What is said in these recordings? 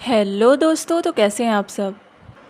Hello दोस्तों, तो कैसे हैं आप सब।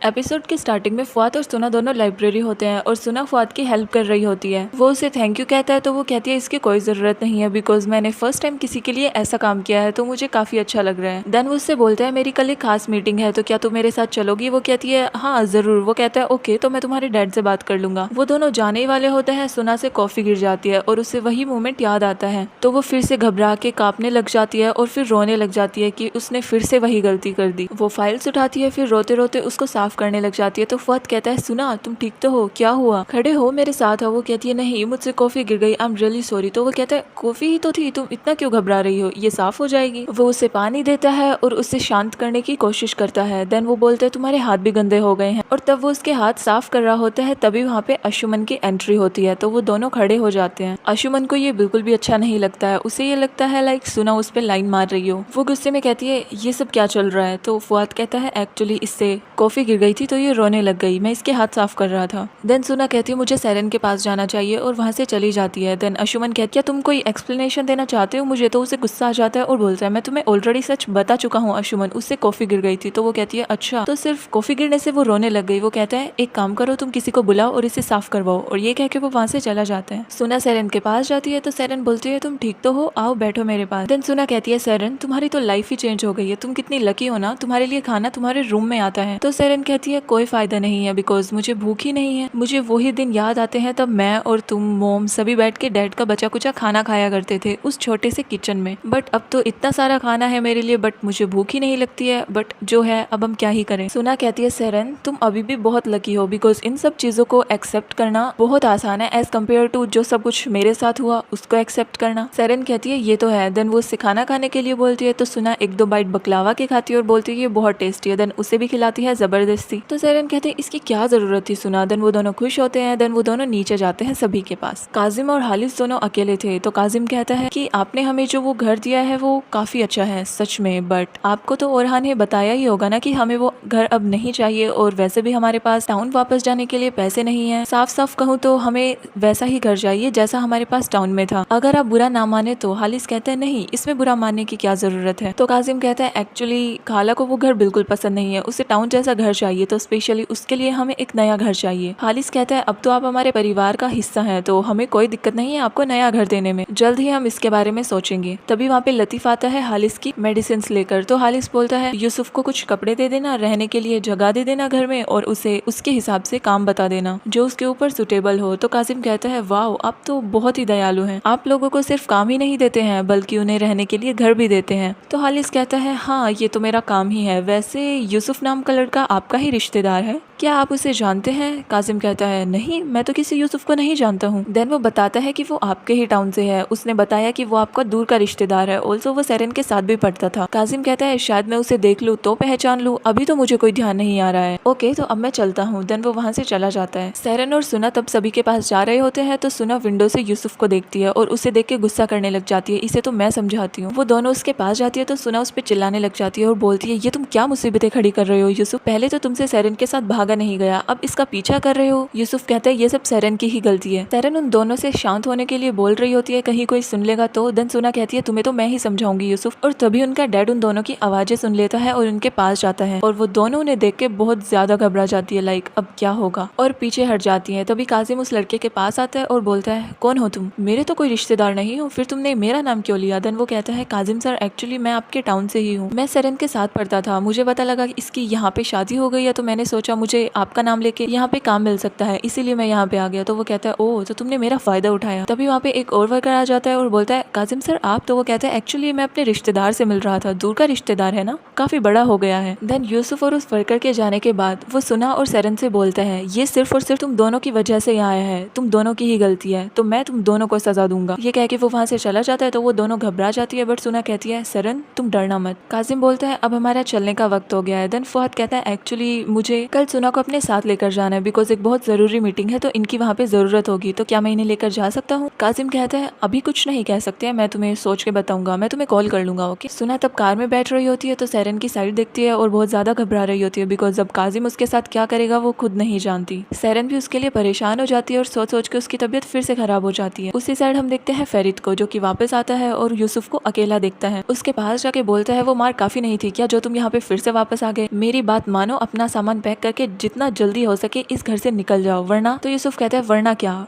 एपिसोड की स्टार्टिंग में फुआद और सुना दोनों लाइब्रेरी होते हैं और सुना फुआद की हेल्प कर रही होती है। वो उसे थैंक यू कहता है तो वो कहती है इसकी कोई ज़रूरत नहीं है बिकॉज मैंने फर्स्ट टाइम किसी के लिए ऐसा काम किया है तो मुझे काफ़ी अच्छा लग रहा है। देन वो उससे बोलता है मेरी कल एक खास मीटिंग है तो क्या तुम मेरे साथ चलोगी। वो कहती है हाँ ज़रूर। वो कहता है ओके तो मैं तुम्हारे डैड से बात कर लूंगा। वो दोनों जाने ही वाले होते हैं। सुना से कॉफ़ी गिर जाती है और उसे वही मोमेंट याद आता है तो वो फिर से घबरा के कांपने लग जाती है और फिर रोने लग जाती है कि उसने फिर से वही गलती कर दी। वो फाइल्स उठाती है फिर रोते रोते उसको साफ करने लग जाती है। तो फुआद कहता है सुना तुम ठीक तो हो, क्या हुआ, खड़े हो मेरे साथ हो। वो कहती है नहीं मुझसे कॉफी गिर गई, आई एम रियली सॉरी। तो वो कहता है कॉफी ही तो थी, तुम इतना क्यों घबरा रही हो, ये साफ हो जाएगी। वो उसे पानी देता है और उसे शांत करने की कोशिश करता है। देन वो बोलते हैं तुम्हारे हाथ भी गंदे हो गए हैं और तब वो उसके हाथ साफ कर रहा होता है तभी वहाँ पे अंशुमन की एंट्री होती है तो वो दोनों खड़े हो जाते हैं। अंशुमन को ये बिल्कुल भी अच्छा नहीं लगता है। उसे ये लगता है लाइक सुना उस पर लाइन मार रही हो। वो गुस्से में कहती है ये सब क्या चल रहा है। तो फुआद कहता है एक्चुअली इससे कॉफी गिर गई थी तो ये रोने लग गई, मैं इसके हाथ साफ कर रहा था। देन सुना कहती है मुझे सेरेन के पास जाना चाहिए और वहाँ से चली जाती है। देन अंशुमन कहती है क्या तुम कोई एक्सप्लेनेशन देना चाहते हो मुझे। तो उसे गुस्सा आ जाता है और बोलता है मैं तुम्हें ऑलरेडी सच बता चुका हूँ अंशुमन, उससे कॉफी गिर गई थी। तो वो कहती है अच्छा तो सिर्फ कॉफी गिरने से वो रोने लग गई। वो कहता है एक काम करो तुम किसी को बुलाओ और इसे साफ करवाओ और ये कह के वो वहाँ से चला जाता है। सुना सेरेन के पास जाती है तो सेरेन बोलती है तुम ठीक तो हो, आओ बैठो मेरे पास। देन सुना कहती है सेरेन तुम्हारी तो लाइफ ही चेंज हो गई है, तुम कितनी लकी हो ना, तुम्हारे लिए खाना तुम्हारे रूम में आता है। तो सेरेन कहती है कोई फायदा नहीं है बिकॉज मुझे भूख ही नहीं है। मुझे वही दिन याद आते हैं तब मैं और तुम मोम सभी बैठ के डैड का बचा कुचा खाना खाया करते थे उस छोटे से किचन में। बट अब तो इतना सारा खाना है मेरे लिए बट मुझे भूख ही नहीं लगती है। बट जो है अब हम क्या ही करें। सुना कहती है सेरेन तुम अभी भी बहुत लकी हो बिकॉज इन सब चीजों को एक्सेप्ट करना बहुत आसान है एज कम्पेयर टू जो सब कुछ मेरे साथ हुआ उसको एक्सेप्ट करना। सेरेन कहती है ये तो है। देन वो उससे खाना खाने के लिए बोलती है तो सुना एक दो बाइट बकलावा की खाती है और बोलती है ये बहुत टेस्टी है। देन उसे भी खिलाती है जबरदस्ती। तो सेरेन कहते हैं इसकी क्या जरूरत थी सुना। देन वो दोनों खुश होते हैं। देन वो दोनों नीचे जाते हैं सभी के पास। काजिम और हालिस दोनों अकेले थे तो काजिम कहता है कि आपने हमें जो वो घर दिया है वो काफी अच्छा है सच में, बट आपको तो ओरहान ने बताया ही होगा ना कि हमें वो घर अब नहीं चाहिए और वैसे भी हमारे पास टाउन वापस जाने के लिए पैसे नहीं है। साफ साफ कहूँ तो हमें वैसा ही घर चाहिए जैसा हमारे पास टाउन में था, अगर आप बुरा ना माने तो। हालिस कहता है नहीं इसमें बुरा मानने की क्या जरूरत है। तो काजिम कहता है एक्चुअली खाला को वो घर बिल्कुल पसंद नहीं है, उसे टाउन जैसा घर चाहिए तो स्पेशली उसके लिए हमें एक नया घर चाहिए। हालिस कहता है अब तो आप हमारे परिवार का हिस्सा हैं तो हमें कोई दिक्कत नहीं है आपको नया घर देने में, जल्द ही हम इसके बारे में सोचेंगे। तभी वहाँ पे लतीफ आता है हालिस की मेडिसिन लेकर। तो हालिस बोलता है यूसुफ को कुछ कपड़े दे देना, रहने के लिए जगह दे देना घर में और उसे उसके हिसाब से काम बता देना जो उसके ऊपर सुटेबल हो। तो कासिम कहता है वाओ आप तो बहुत ही दयालु हैं, आप लोगों को सिर्फ काम ही नहीं देते हैं बल्कि उन्हें रहने के लिए घर भी देते हैं। तो हालिस कहता है हाँ ये तो मेरा काम ही है। वैसे यूसुफ नाम का लड़का आपका ही रिश्तेदार है, क्या आप उसे जानते हैं। कासिम कहता है नहीं मैं तो किसी यूसुफ को नहीं जानता हूँ। देन वो बताता है कि वो आपके ही टाउन से है, उसने बताया कि वो आपका दूर का रिश्तेदार है, ऑल्सो वो सेरेन के साथ भी पढ़ता था। कासिम कहता है शायद मैं उसे देख लूँ तो पहचान लूँ, अभी तो मुझे कोई ध्यान नहीं आ रहा है। ओके तो अब मैं चलता हूँ। देन वो वहाँ से चला जाता है। सेरेन और सुना तब सभी के पास जा रहे होते हैं तो सुना विंडो से यूसुफ को देखती है और उसे देख के गुस्सा करने लग जाती है, इसे तो मैं समझाती हूँ। वो दोनों उसके पास जाती है तो सुना उस पर चिल्लाने लग जाती है और बोलती है ये तुम क्या मुसीबतें खड़ी कर रहे हो यूसुफ, पहले तो तुमसे सेरेन के साथ भागा नहीं गया अब इसका पीछा कर रहे हो। यूसुफ कहता है ये सब सेरेन की ही गलती है। सेरेन उन दोनों से शांत होने के लिए बोल रही होती है कहीं कोई सुन लेगा तो। देन सुना कहती है तुम्हें तो मैं ही समझाऊंगी यूसुफ। और तभी उनका डैड उन दोनों की आवाजें सुन लेता है और उनके पास जाता है और वो दोनों उन्हें देख के बहुत ज्यादा घबरा जाती है लाइक अब क्या होगा और पीछे हट जाती है। तभी कासिम उस लड़के के पास आता है और बोलता है कौन हो तुम, मेरे तो कोई रिश्तेदार नहीं हो, फिर तुमने मेरा नाम क्यों लिया। देन वो कहता है काजिम सर एक्चुअली मैं आपके टाउन से ही हूँ, मैं सेरेन के साथ पढ़ता था, मुझे पता लगा कि इसकी यहाँ पे शादी हो गई है तो मैंने सोचा मुझे आपका नाम लेके यहाँ पे काम मिल सकता है इसीलिए मैं यहाँ पे आ गया। तो वो कहता है ओह तो तुमने मेरा फायदा उठाया। तभी वहाँ पे एक और वर्कर आ जाता है और बोलता है काजिम सर आप। तो वो कहता है एक्चुअली मैं अपने रिश्तेदार से मिल रहा था, दूर का रिश्तेदार है ना, काफी बड़ा हो गया है। देन यूसुफ और उस वर्कर के जाने के बाद वो सुना और सेरेन से बोलता है ये सिर्फ और सिर्फ तुम दोनों की वजह से यहाँ आया है, तुम दोनों की ही गलती है तो मैं तुम दोनों को सजा दूंगा। ये कह के वो वहाँ से चला जाता है तो वो दोनों घबरा जाती है बट सुना कहती है सेरेन तुम डरना मत। काजिम बोलता है अब हमारा चलने का वक्त हो गया है। देन फुआद कहता है एक्चुअली एक्चुअली मुझे कल सुना को अपने साथ लेकर जाना है बिकॉज एक बहुत ज़रूरी मीटिंग है, तो इनकी वहाँ पे ज़रूरत होगी, तो क्या मैं इन्हें लेकर जा सकता हूँ? काजिम कहता है अभी कुछ नहीं कह सकते हैं, मैं तुम्हें सोच के बताऊंगा, मैं तुम्हें कॉल कर लूंगा, ओके। सुना तब कार में बैठ रही होती है तो सेरेन की साइड देखती है और बहुत ज़्यादा घबरा रही होती है बिकॉज अब काजिम उसके साथ क्या करेगा वो खुद नहीं जानती। सेरेन भी उसके लिए परेशान हो जाती है और सोच सोच के उसकी तबीयत फिर से खराब हो जाती है। उसी साइड हम देखते हैं फेरित को, जो कि वापस आता है और यूसुफ को अकेला देखता है। उसके पास जाके बोलता है वो मार काफी नहीं थी क्या जो तुम यहाँ पे फिर से वापस आ गए? मेरी बात मानो, अपना सामान पैक करके जितना जल्दी हो सके इस घर से निकल जाओ, वरना। तो यूसुफ कहता है वरना क्या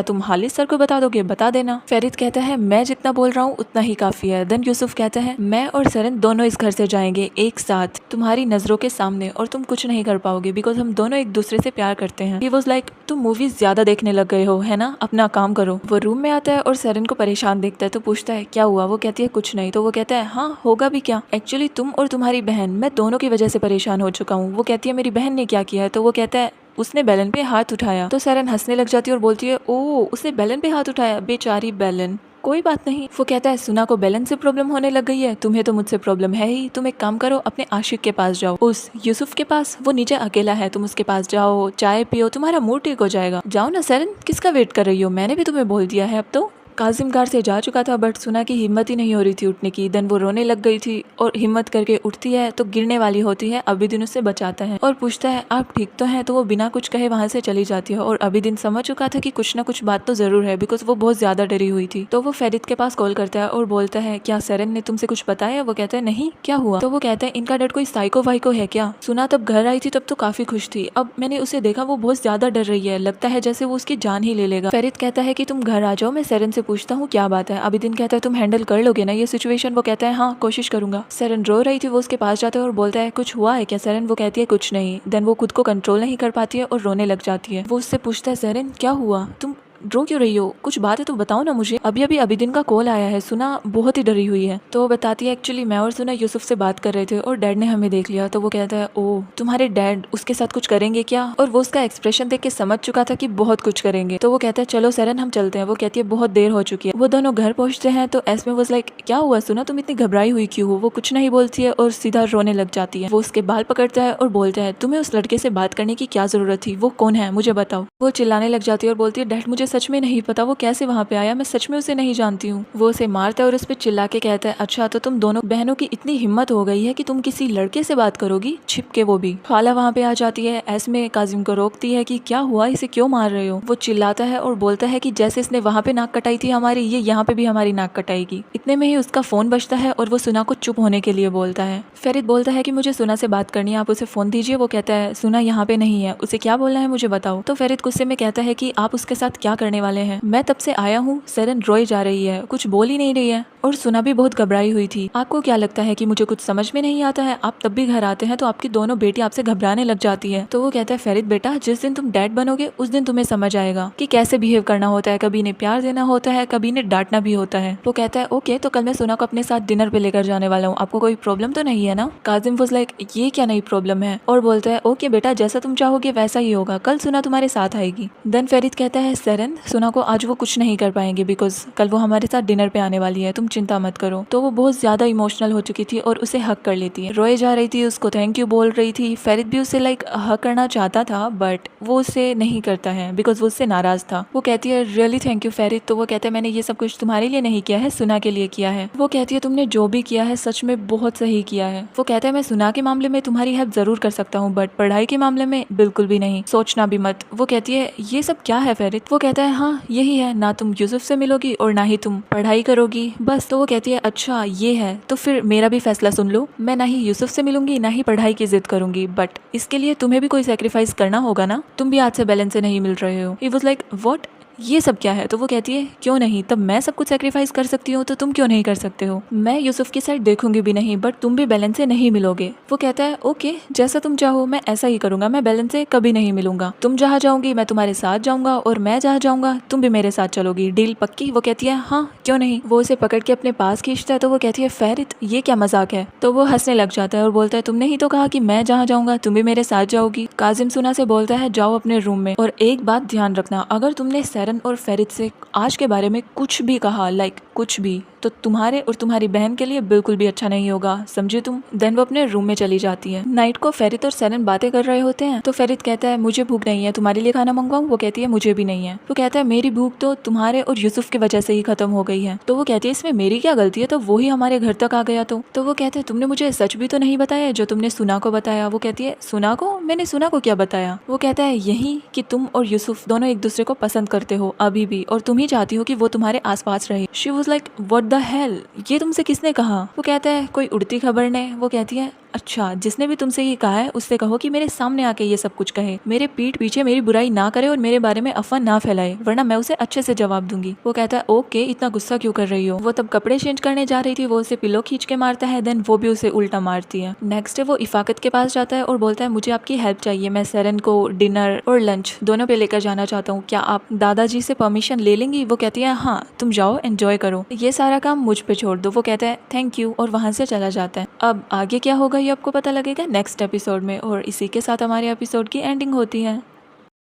तुम हालिद सर को बता दोगे? बता देना। फेरित कहता है मैं जितना बोल रहा हूँ उतना ही काफी है। देन यूसुफ कहता है मैं और सेरेन दोनों इस घर से जाएंगे एक साथ तुम्हारी नजरों के सामने, और तुम कुछ नहीं कर पाओगे बिकॉज हम दोनों एक दूसरे से प्यार करते हैं। ही वाज लाइक तुम मूवीज ज्यादा देखने लग गए हो है ना, अपना काम करो। वो रूम में आता है और सेरेन को परेशान देखता है तो पूछता है क्या हुआ? वो कहती है कुछ नहीं। तो वो कहता है हाँ होगा भी क्या, एक्चुअली तुम और तुम्हारी बहन, मैं दोनों की वजह से परेशान हो चुका हूँ। वो कहती है मेरी बहन ने क्या किया है? तो वो कहता है उसने बेलन पे हाथ उठाया। तो सेरेन हंसने लग जाती है और बोलती है ओ उसने बेलन पे हाथ उठाया, बेचारी बेलन, कोई बात नहीं। वो कहता है सुना को बेलन से प्रॉब्लम होने लग गई है, तुम्हें तो मुझसे प्रॉब्लम है ही, तुम एक काम करो अपने आशिक के पास जाओ, उस यूसुफ के पास, वो नीचे अकेला है, तुम उसके पास जाओ, चाय पियो, तुम्हारा मूड ठीक हो जाएगा। जाओ ना सेरेन, किसका वेट कर रही हो? मैंने भी तुम्हें बोल दिया है अब तो। काजिम कार से जा चुका था बट सुना की हिम्मत ही नहीं हो रही थी उठने की। देन वो रोने लग गई थी और हिम्मत करके उठती है तो गिरने वाली होती है। अबीदिन उससे बचाता है और पूछता है आप ठीक तो हैं? तो वो बिना कुछ कहे वहां से चली जाती है और अबीदिन समझ चुका था कि कुछ ना कुछ बात तो जरूर है बिकॉज वो बहुत ज्यादा डरी हुई थी। तो वो फेरित के पास कॉल करता है और बोलता है क्या सेरेन ने तुमसे कुछ बताया? वो कहता है नहीं, क्या हुआ? तो वो कहता है इनका डर कोई साइको वाइको है क्या? सुना तब घर आई थी तब तो काफी खुश थी, अब मैंने उसे देखा वो बहुत ज्यादा डर रही है, लगता है जैसे वो उसकी जान ही ले लेगा। फेरित कहता है कि तुम घर आ जाओ, मैं सेरेन से पूछता हूँ क्या बात है। अबीदिन कहता है तुम हैंडल कर लोगे ना ये सिचुएशन? वो कहता है हाँ कोशिश करूंगा। सेरेन रो रही थी, वो उसके पास जाता है और बोलता है कुछ हुआ है क्या सेरेन? वो कहती है कुछ नहीं। देन वो खुद को कंट्रोल नहीं कर पाती है और रोने लग जाती है। वो उससे पूछता है सेरेन क्या हुआ, तुम रो क्यों रही हो? कुछ बात है तो बताओ ना मुझे, अभी अभी अबीदिन का कॉल आया है, सुना बहुत ही डरी हुई है। तो वो बताती है एक्चुअली मैं और सुना यूसुफ से बात कर रहे थे और डैड ने हमें देख लिया। तो वो कहता है ओ तुम्हारे डैड उसके साथ कुछ करेंगे क्या? और वो उसका एक्सप्रेशन देख के समझ चुका था कि बहुत कुछ करेंगे। तो वो कहता है चलो सेरेन हम चलते हैं। वो कहती है बहुत देर हो चुकी है। वो दोनों घर पहुंचते हैं तो एस्मे वाज लाइक क्या हुआ सुना, तुम इतनी घबराई हुई क्यों हो? वो कुछ नहीं बोलती है और सीधा रोने लग जाती है। वो उसके बाल पकड़ता है और बोलता है तुम्हें उस लड़के से बात करने की क्या जरूरत थी, वो कौन है मुझे बताओ। वो चिल्लाने लग जाती है और बोलती है डैड मुझे सच में नहीं पता वो कैसे वहाँ पे आया, मैं सच में उसे नहीं जानती हूँ। वो उसे मारता है और उस पर चिल्ला के कहता है अच्छा तो तुम दोनों बहनों की इतनी हिम्मत हो गई है कि तुम किसी लड़के से बात करोगी, छिप के, वो भी। खाला वहाँ पे आ जाती है, एस्मे काजिम को रोकती है कि क्या हुआ, इसे क्यों मार रहे हो? वो चिल्लाता है और बोलता है कि जैसे इसने वहाँ पे नाक कटाई थी हमारी, ये यहाँ पे भी हमारी नाक कटाएगी। इतने में ही उसका फोन बजता है और वो सुना को चुप होने के लिए बोलता है। फेरित बोलता है कि मुझे सुना से बात करनी है, आप उसे फोन दीजिए। वो कहता है सुना यहाँ पे नहीं है, उसे क्या बोलना है मुझे बताओ। तो फेरित गुस्से में कहता है कि आप उसके साथ क्या करने वाले हैं, मैं तब से आया हूँ। सेरेन रोई जा रही है, कुछ बोल ही नहीं रही है और सुना भी बहुत घबराई हुई थी। आपको क्या लगता है कि मुझे कुछ समझ में नहीं आता है? आप तब भी घर आते हैं तो आपकी दोनों बेटी आपसे घबराने लग जाती है। तो वो कहता है फेरित बेटा जिस दिन तुम डैड बनोगे उस दिन तुम्हें समझ आएगा कि कैसे बिहेव करना होता है, कभी इन्हें प्यार देना होता है, कभी इन्हें डांटना भी होता है। वो कहता है ओके तो कल मैं सुना को अपने साथ डिनर पे लेकर जाने वाला हूँ, आपको कोई प्रॉब्लम तो नहीं है ना? काजिम वाज लाइक ये क्या नई प्रॉब्लम है, और बोलता है ओके बेटा जैसा तुम चाहोगे वैसा ही होगा, कल सुना तुम्हारे साथ आएगी। देन फेरित कहता है सेरेन सुना को आज वो कुछ नहीं कर पाएंगे बिकॉज कल वो हमारे साथ डिनर पे आने वाली है, तुम चिंता मत करो। तो वो बहुत ज्यादा इमोशनल हो चुकी थी और उसे हक कर लेती है, रोए जा रही थी, उसको थैंक यू बोल रही थी। फेरित भी उसे लाइक हक करना चाहता था बट वो उसे नहीं करता है बिकॉज वो उससे नाराज था। वो कहती है रियली थैंक यू फेरित। तो वो कहता है मैंने ये सब कुछ तुम्हारे लिए नहीं किया है, सुना के लिए किया है। वो कहती है तुमने जो भी किया है सच में बहुत सही किया है। वो कहता है मैं सुना के मामले में तुम्हारी हेल्प जरूर कर सकता हूँ बट पढ़ाई के मामले में बिल्कुल भी नहीं, सोचना भी मत। वो कहती है ये सब क्या है फेरित? वो कहता है हाँ यही है, ना तुम यूसुफ से मिलोगी और ना ही तुम पढ़ाई करोगी, बस। तो वो कहती है अच्छा ये है तो फिर मेरा भी फैसला सुन लो, मैं ना ही यूसुफ से मिलूंगी ना ही पढ़ाई की जिद करूंगी, बट इसके लिए तुम्हें भी कोई सेक्रीफाइस करना होगा ना, तुम भी आज से बैलेंस से नहीं मिल रहे हो। ही वाज लाइक व्हाट, ये सब क्या है? तो वो कहती है क्यों नहीं, तब मैं सब कुछ सेक्रीफाइस कर सकती हूँ तो तुम क्यों नहीं कर सकते हो? मैं यूसुफ की साइड देखूंगी भी नहीं बट तुम भी बैलेंस से नहीं मिलोगे। वो कहता है ओके जैसा तुम चाहो मैं ऐसा ही करूंगा, मैं बैलेंस से कभी नहीं मिलूंगा, तुम जहाँ जाऊंगी मैं तुम्हारे साथ जाऊंगा और मैं जहाँ जाऊंगा तुम भी मेरे साथ चलोगी, डील पक्की? वो कहती है हाँ क्यों नहीं। वो उसे पकड़ के अपने पास खींचता है तो वो कहती है फेरित ये क्या मजाक है? तो वो हंसने लग जाता है और बोलता है तुमने ही तो कहा कि मैं जहाँ जाऊंगा तुम भी मेरे साथ जाओगी। काजिम सुना से बोलता है जाओ अपने रूम में और एक बात ध्यान रखना, अगर तुमने सेरन और फेरित से आज के बारे में कुछ भी कहा, लाइक कुछ भी, तो तुम्हारे और तुम्हारी बहन के लिए बिल्कुल भी अच्छा नहीं होगा, समझे तुम। देन वो अपने रूम में चली जाती है। नाइट को फेरित और सेरन बातें कर रहे होते हैं तो फेरित कहता है मुझे भूख नहीं है, तुम्हारे लिए खाना मंगवाऊं? वो कहती है मुझे भी नहीं है। वो कहता है मेरी भूख तो तुम्हारे और यूसुफ की वजह से ही खत्म हो गई है। तो वो कहती है इसमें मेरी क्या गलती है, तो वो ही हमारे घर तक आ गया। तो वो कहते हैं तुमने मुझे सच भी तो नहीं बताया जो तुमने सुना को बताया। वो कहती है सुना को? मैंने सुना को क्या बताया? वो कहता है यही कि तुम और यूसुफ दोनों एक दूसरे को पसंद करते हो अभी भी, और तुम ही चाहती हो कि वो तुम्हारे आसपास रहे। She was like what the hell, ये तुमसे किसने कहा? वो कहता है कोई उड़ती खबर ने। वो कहती है अच्छा, जिसने भी तुमसे ये कहा है उससे कहो कि मेरे सामने आके ये सब कुछ कहे, मेरे पीठ पीछे मेरी बुराई ना करे और मेरे बारे में अफवाह ना फैलाए, वरना मैं उसे अच्छे से जवाब दूंगी। वो कहता है ओके, इतना गुस्सा क्यों कर रही हो? वो तब कपड़े चेंज करने जा रही थी, वो उसे पिलो खींच के मारता है, देन वो भी उसे उल्टा मारती है। नेक्स्ट डे वो इफाकत के पास जाता है और बोलता है मुझे आपकी हेल्प चाहिए, मैं सेरन को डिनर और लंच दोनों पे लेकर जाना चाहता हूँ, क्या आप दादाजी से परमिशन ले लेंगी? वो कहती है हाँ, तुम जाओ, एंजॉय करो, ये सारा काम मुझ पे छोड़ दो। वो कहता है थैंक यू और वहां से चला जाता है। अब आगे क्या होगा ये आपको पता लगेगा नेक्स्ट एपिसोड में, और इसी के साथ हमारे एपिसोड की एंडिंग होती है।